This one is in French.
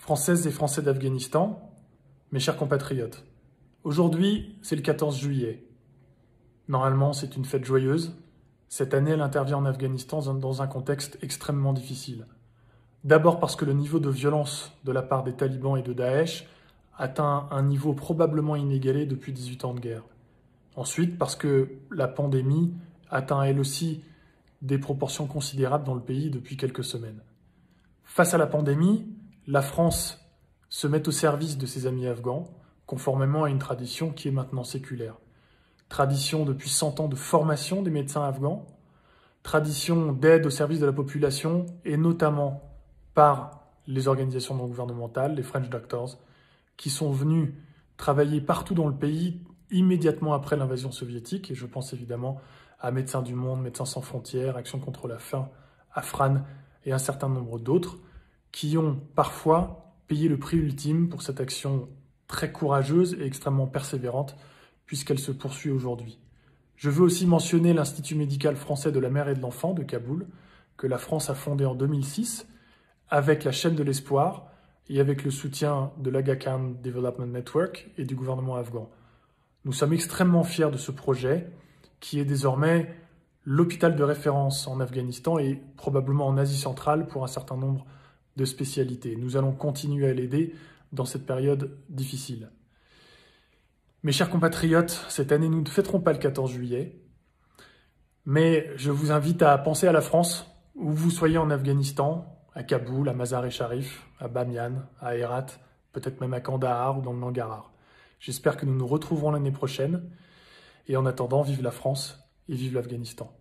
Françaises et Français d'Afghanistan, mes chers compatriotes, aujourd'hui, c'est le 14 juillet. Normalement, c'est une fête joyeuse. Cette année, elle intervient en Afghanistan dans un contexte extrêmement difficile. D'abord parce que le niveau de violence de la part des talibans et de Daesh atteint un niveau probablement inégalé depuis 18 ans de guerre. Ensuite, parce que la pandémie atteint elle aussi des proportions considérables dans le pays depuis quelques semaines. Face à la pandémie, la France se met au service de ses amis afghans, conformément à une tradition qui est maintenant séculaire. Tradition depuis 100 ans de formation des médecins afghans, tradition d'aide au service de la population, et notamment par les organisations non gouvernementales, les French Doctors, qui sont venus travailler partout dans le pays immédiatement après l'invasion soviétique, et je pense évidemment à Médecins du Monde, Médecins sans frontières, Action contre la faim, Afran et un certain nombre d'autres, qui ont parfois payé le prix ultime pour cette action très courageuse et extrêmement persévérante, puisqu'elle se poursuit aujourd'hui. Je veux aussi mentionner l'Institut médical français de la mère et de l'enfant de Kaboul, que la France a fondé en 2006, avec la chaîne de l'espoir et avec le soutien de l'Aga Khan Development Network et du gouvernement afghan. Nous sommes extrêmement fiers de ce projet, qui est désormais l'hôpital de référence en Afghanistan et probablement en Asie centrale pour un certain nombre de spécialités. Nous allons continuer à l'aider dans cette période difficile. Mes chers compatriotes, cette année, nous ne fêterons pas le 14 juillet, mais je vous invite à penser à la France, où vous soyez en Afghanistan, à Kaboul, à Mazar-e-Sharif, à Bamiyan, à Herat, peut-être même à Kandahar ou dans le Nangarhar. J'espère que nous nous retrouverons l'année prochaine, et en attendant, vive la France et vive l'Afghanistan.